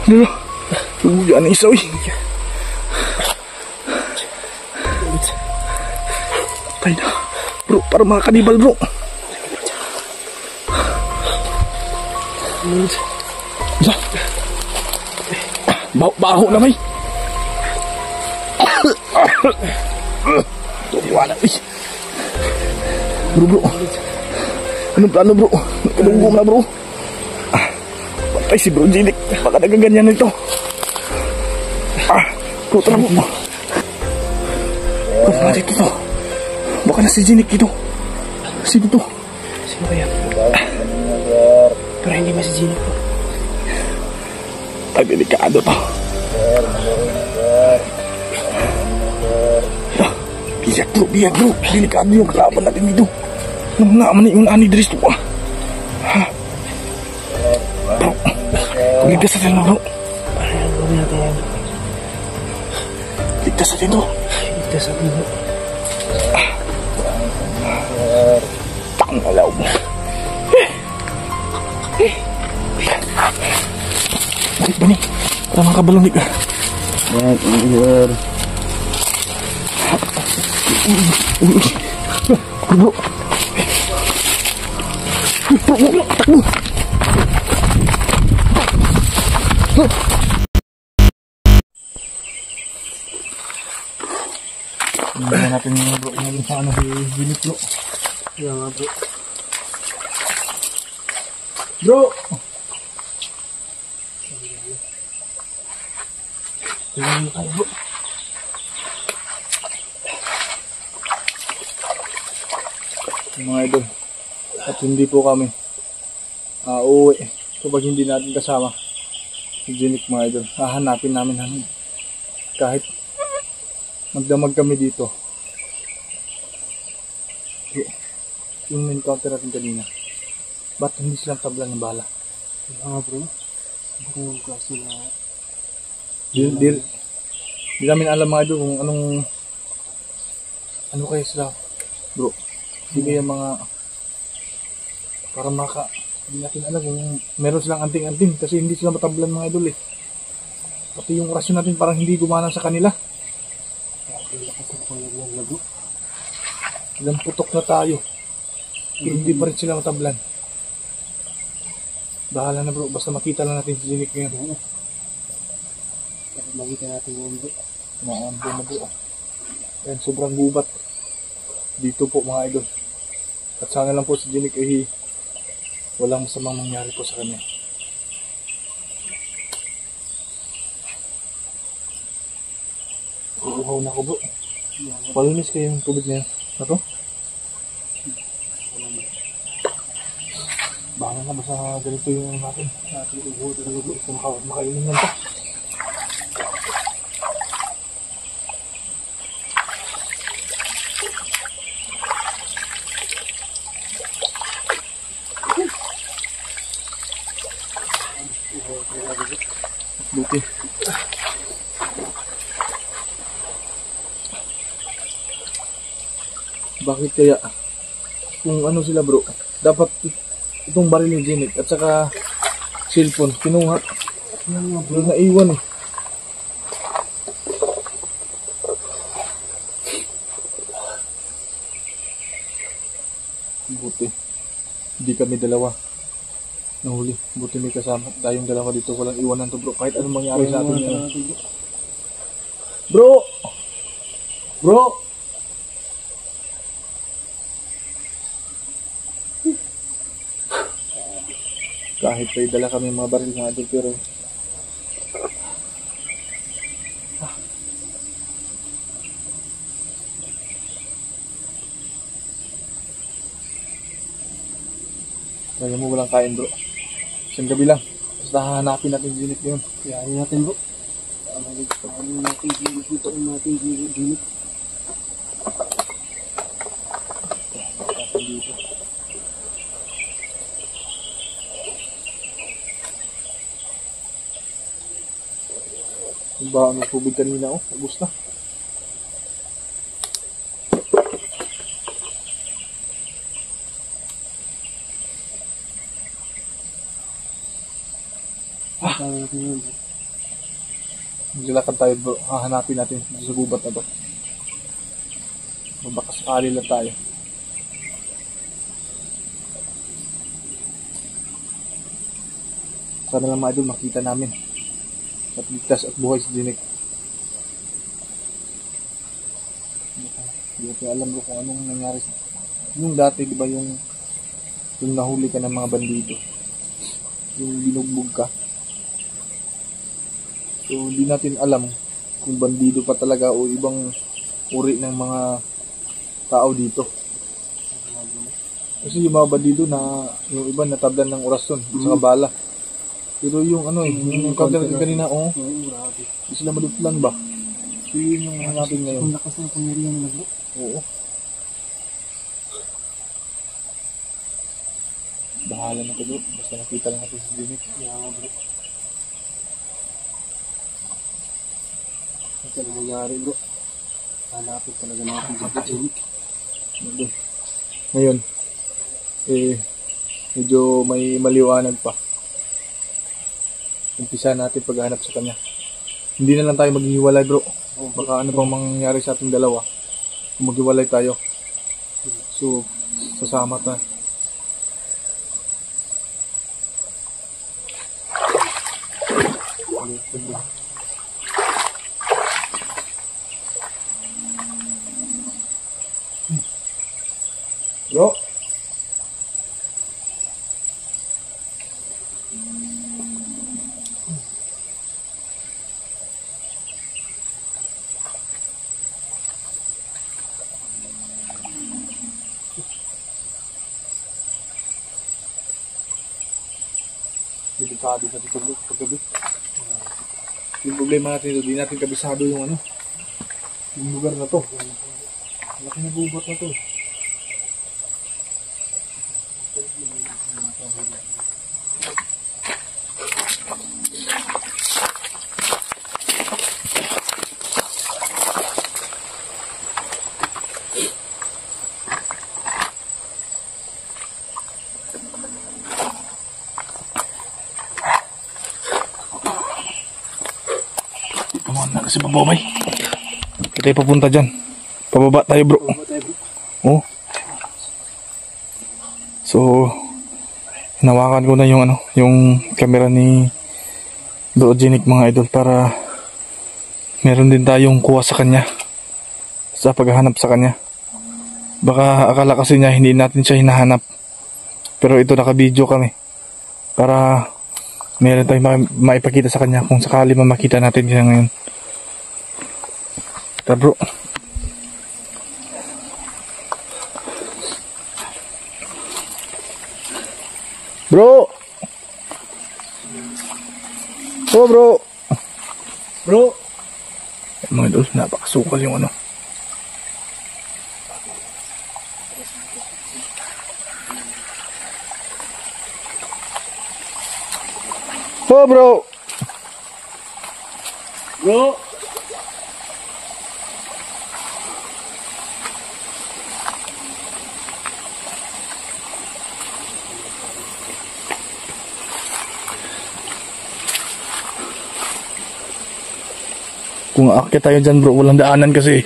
Ano? Yan isa uy. Patay na. Bro, para mga kanibal bro. Baho na may. Tumiwanan uy. Bro. Anong plano bro? Nagkalunggong na bro. Patay si bro Jinik. Baka nagaganyan na ito. Bro, tara bro. Bro, natin ito. Baka na si Jinik ito. Sino ito? Sino kaya? Pero hindi ba si Jinik po? Ay, delikado to. Biyak bro. Delikado yung kalaban natin dito. Nung naman yung anidris to ah. Bro, ligtas natin bro. Parang gawin natin yan. Ligtas natin to. Ligtas natin bro. Tangalaw mo. Balik. Para mga kabalangig ah. Bro. Takbo. Hindi natin yung bro. Hindi sa ano si Jinik bro. Yan nga bro. Bro! Tingnan mo kayo bro. Mga idol, at hindi po kami uuwi kapag hindi natin kasama si Jinik mga idol. Hahanapin namin kahit magdamag kami dito. Yung encounter natin kanina, ba't hindi silang tablan ng bala? Nga bro. Bro kasi na Di namin alam mga idol kung ano kayo sila bro. Hindi kaya mga para hindi natin alam kung meron silang anting-anting kasi hindi sila matablan mga idol eh. Pati yung orasyon natin parang hindi gumana sa kanila. Ilang putok na tayo pero hindi pa rin sila matablan. Bahala na bro, basta makita lang natin si Jinik ngayon. Makita natin yung bro. Maambo na bro. Yan, sobrang gubat dito po mga idol. At sana lang po si Jinik ay walang masamang mangyari po sa kanya. Uuhaw na ako bro. Palinis kayo yung tubig na to. Bahala na basta ganito yung natin. Natin uuhaw talaga bro. Makainin lang to. Buti. Bakit kaya kung ano sila bro, dapat itong baril ni Jinik at saka cellphone kinuha. Hindi naiwan eh. Buti hindi kami dalawa nahuli. Buti may kasama tayong dalawa dito. Walang iwanan to bro. Kahit anong mangyari sa atin yan. Bro! Bro! Kahit may dala kami mga baril nga doon pero kaya mo walang kain bro. Isang gabi lang. Basta hahanapin natin Jinik yun. Kayaan natin bro. Ano natin Jinik dito. Ano natin Jinik. Dito. Yung ba ang tubig kanina oh. Ubus na. Maglalakad tayo bro. Hahanapin natin dito sa gubat na to. Baka sakali lang tayo. Sana lang mga idol makita namin. At ligtas at buhay si Jinik. Hindi ko alam bro kung anong nangyari. Yung dati di ba yung nahuli ka ng mga bandido. Yung binugbog ka. So hindi natin alam kung bandido pa talaga o ibang uri ng mga tao dito. Kasi yung mga bandido na yung iba natablan ng orasyon sa bala. Pero yung ano yung encounter natin kanina, grabe. Hindi sila malutlan ba? So yun yung natin ngayon. Ang lakas ng pangyarihan na bro. Oo. Bahala na ko bro. Basta nakita lang natin si Jinik. Yeah, bro. Ito na nangyari bro. Hanapin talaga natin si Jinik. Ngayon, medyo may maliwanag pa. Umpisa natin paghahanap sa kanya. Hindi na lang tayo maghiwalay bro. Baka ano pang mangyari sa ating dalawa kung maghiwalay tayo. So, sasama tayo. Bro. Delikado sa dito paggabi. Yung problema natin ito, di natin kabisado yung ano, yung lugar na to. Laki na gubat na to. Kasi bababay. Kita tayo papunta dyan. Pababa tayo bro. Oh. So, hinawakan ko na yung ano, yung camera ni Bro Jinik mga idol para meron din tayong kuha sa kanya sa paghahanap sa kanya. Baka akala kasi niya hindi natin siya hinahanap. Pero ito naka-video kami para meron tayong maipakita sa kanya kung sakali makita natin siya ngayon. Tara bro. Bro. Oh bro. Bro. Mga idol, napakasukal yung ano. Oh bro. Bro. Kung aakyat tayo dyan bro, walang daanan kasi.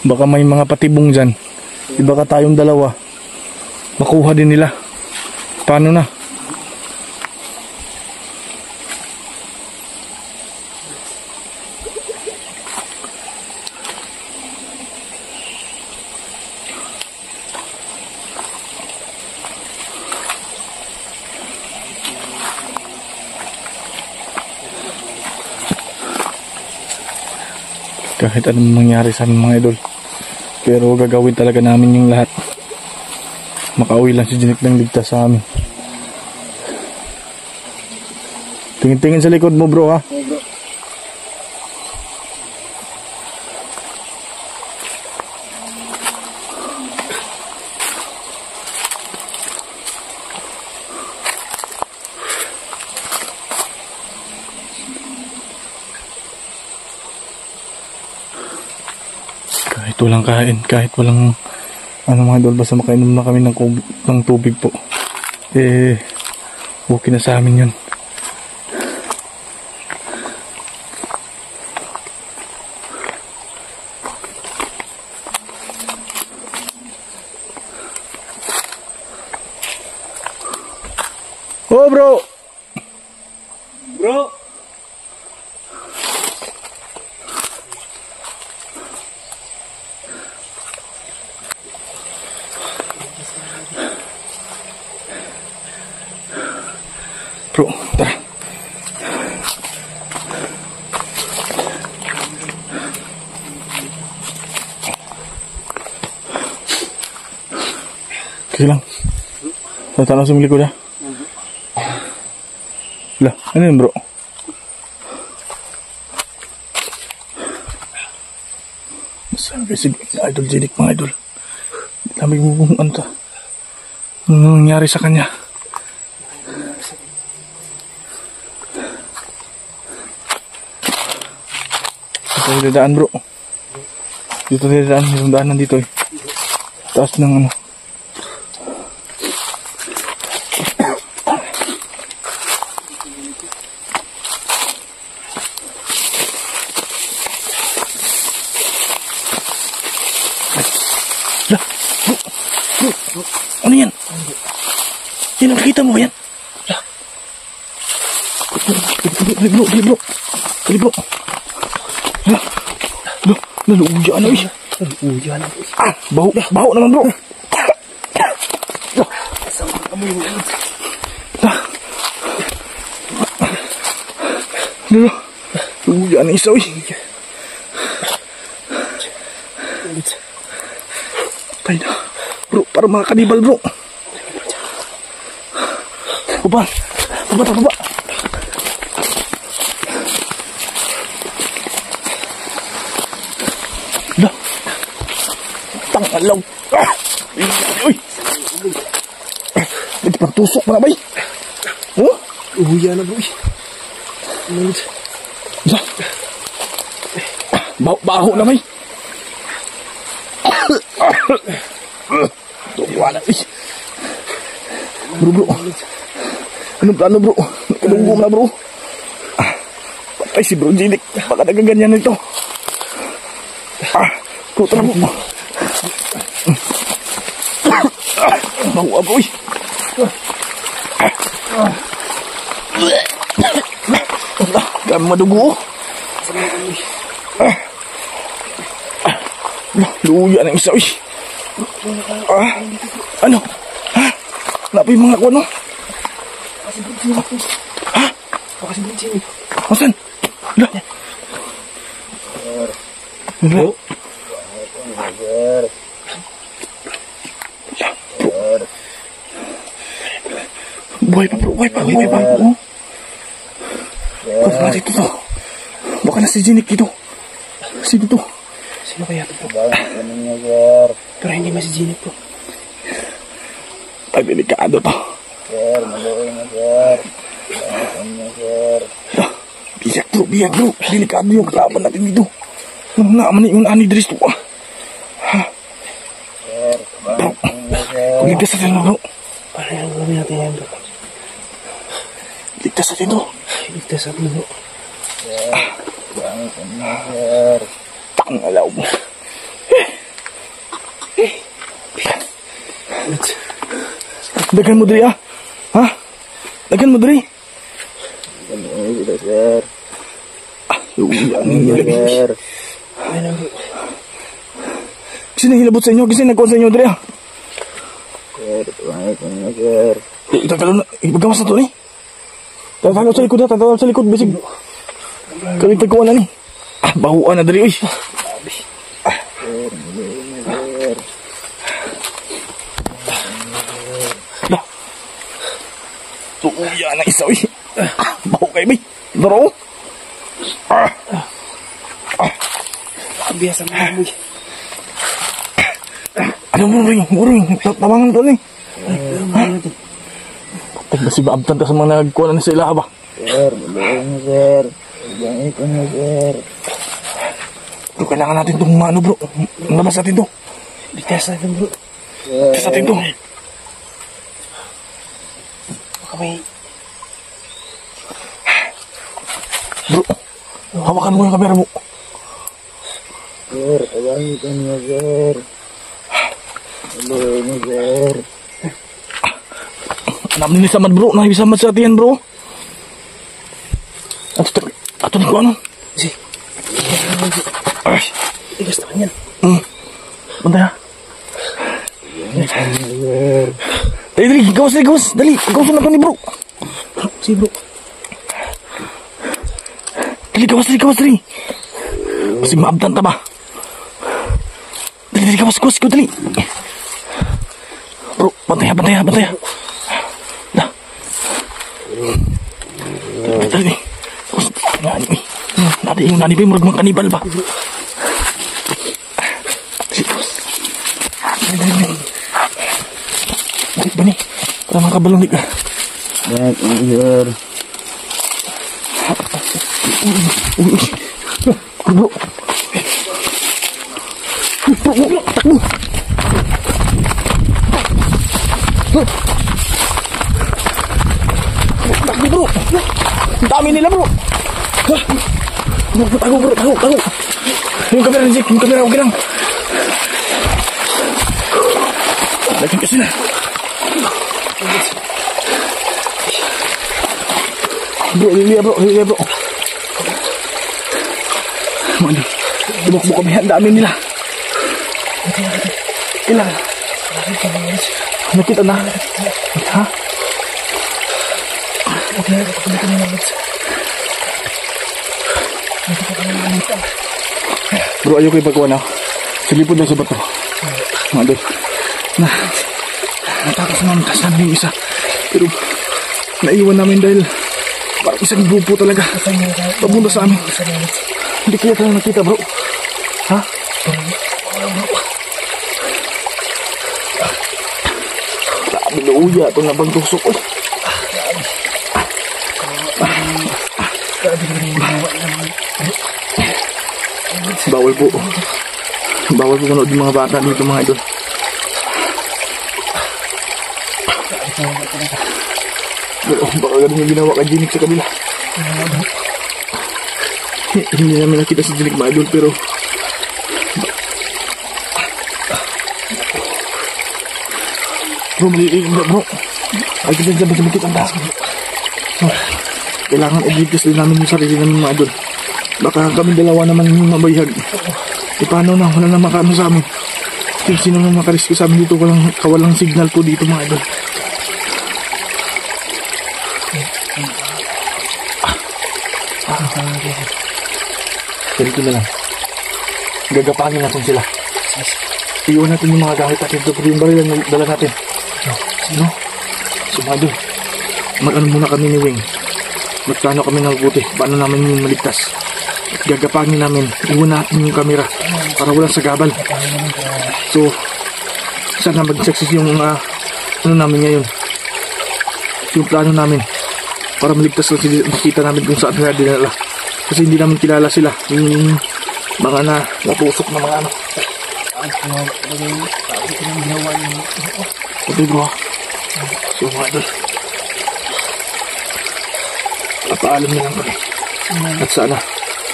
Baka may mga patibong dyan. Baka tayong dalawa makuha din nila. Paano na? Kahit anong mangyari sa amin mga idol, pero gagawin talaga namin yung lahat. Makauwi lang si Jinik ng ligtas sa amin. Tingin-tingin sa likod mo bro ha. Kahit walang kain, kahit walang ano mga idol, basta makainom na kami ng tubig po, okay na sa amin yun. Bro! Bro, tara. Okay lang. Tatanong sa likod ha. Lah, ano yun bro? Sabi si Idol Jinik mga idol. Dami mo kung ano to. Ano nangyari sa kanya? Dito tayo dadaan bro. Dito tayo dadaan. Yung daanan dito eh. Taas ng ano. Lah, bro. Ano yan? Yan ang nakita mo yan? Lah. Dali bro. Lah. Naluugyan na eh. Ah, baho naman bro. Naluugyan na isa eh. Patay na. Bro, para mga kanibal bro. Baba. Dah. Tangalaw. Uy. Ito pang tusok mo na ba eh? Oh? Uhuya na bro. Dah. Baho na may. Tuwa na eh. Bro. Anong plano bro? Kadunggong na bro. Patay si bro Jinik. Baka nagaganyan na ito. Puta na bro. Bawa bro eh. Dami madugo. Luya na yung isa eh. Ano? Ha? Wala pa yung mga kuno? Ha? Asan? Wala. Wala. Buhay pa bro, buhay pa. Kung natin ito to. Baka na si Jinik dito. Sino to? Sino kaya ito po? Pero hindi masijinik po. Ay, delikado to. Sir, maluoy na sir. Sir. Biyak bro. Delikado yung kalaban natin dito. Nang naaman yung ani Dres to. Ha? Sir, Bro, sir. kung ligtas natin bro. Paano yung gawin natin yan bro? Ligtas natin to. Ligtas natin bro. Sir, bangon ka na sir. Tangalaw mo. Dagan mo diri ah. Ha? Dagan mo diri. Maluoy kita sir. Sir. Ayun bro. Kasi nahilabot sa inyo. Kasi nagkuhan sa inyo diri ah. Sir, bangon ka na sir. Itatalo na. Ibagawas na to ni. Tatalo sa likod ha. Tatalo sa likod. Bisig. Kami pagkuhan na ni. Bahuan na diri. Uy. Sir, maluoy na sir. Dah. Tuuya na isa. Uy. Bahu kayo bay. Daro. Biasa mga boy. Ano mo ring? Tawangan to ni. Ay, basi ba abtan ta sa mga nagkuhan na sila ba? Sir, maluoy na sir. Bangon ka na sir. Bro, kailangan natin itong ano bro. Labas natin to. Ligtas natin bro. Labas natin to. Baka may... Bro, hawakan mo yung kamera mo. Sir, bangon ka na sir. Maluoy na sir. Alam ni samad bro, nahibisamad sa atin bro. Ato na ko ano? Si. Ay. Tigas naman yan. Bantay ha. Dali, gawas. Dali, gawas na ito ni bro. Si bro. Dali, gawas. Kasi maabdan ta ba? Dali, gawas, dali. Bro, bantay ha. Dah. Dali. Gawas. Nani ba yung murag mga kanibal ba? Dali. Balik ba ni? Para mga kabalong ka. Baik, sir. Bro. Takbo. Takbo bro. Ang dami nila bro. Tago bro. Yung kamera ni Jake, okay lang. Lagi kasi na. Bro, lilia bro. Mano, bumukbuk kami, ang dami nila. Ilan? Nakita na. Ha? Bro, ayaw ko ipagawa na. Silipod lang sa bato. Mano, natakas namin yung isa. Pero, naiwan namin dahil parang isang grupo talaga. Pabunda sa amin. Hindi kaya tayo nakita bro. Ha? Grabe na uya itong nabang tusok. Bawal po manood yung mga bata dito mga idol. Pero baka ganun yung ginawa ka Jinik sa kabila. Hindi namin nakita si Jinik mga idol pero bro, maliligin na bro. Ay kita dyan ba sumakit ang taas. Kailangan i-ligtas din namin yung sarili namin mga idol. Baka kami dalawa naman yung mabayhag. E paano na, wala na makaano sa amin. Kung sino na makariski sa amin dito, kawalang signal po dito mga idol. Ganito na lang. Gagapangin natin sila. Iwan natin yung mga gamit natin. Ito po yung baril na dala natin. No? Sumado. Mag-ano muna kami ni Wing. Magplano kami ng buti. Paano namin yung maligtas. At gagapangin namin. Iwan natin yung kamera. Para walang sagabal. So, sana mag-success yung ano namin ngayon. Yung plano namin. Para maligtas lang sila. Makita namin kung saan sila dinala. Kasi hindi namin kilala sila. Yung mga natusok na mga ano. Ito bro. So mga idol. Papaalam na lang kami. At sana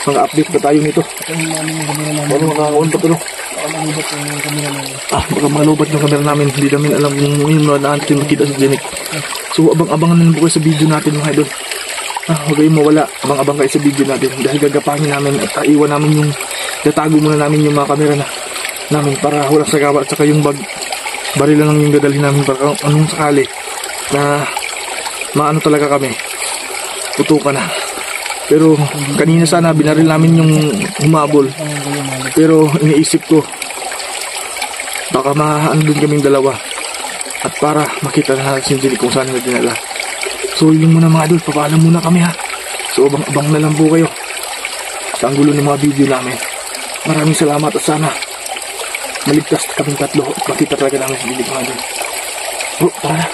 mga update ba tayo nito? Ano makakaon pa ito? Baka malubat yung camera namin. Hindi namin alam yung natin makita sa Jinik. So abang-abangan na po kayo sa video natin mga idol. Huwag kayong mawala. Abang-abang kayo sa video natin. Dahil gagapangin namin at iwan namin yung tatago muna namin yung mga camera namin para walang sagawa. At saka yung baril lang yung dadalhin namin para anong sakali na maano talaga kami. Putukan na. Pero kanina sana binaril namin yung humabol. Pero iniisip ko baka maano din kaming dalawa. At para makita na natin si Jinik kung saan na dinala. So yun muna mga idol, papaalam muna kami ha. So abang-abang na lang po kayo sa anggulo ng mga video namin. Maraming salamat at sana maligtas kaming tatlo at makita talaga namin si Jinik mga idol. Bro, tara.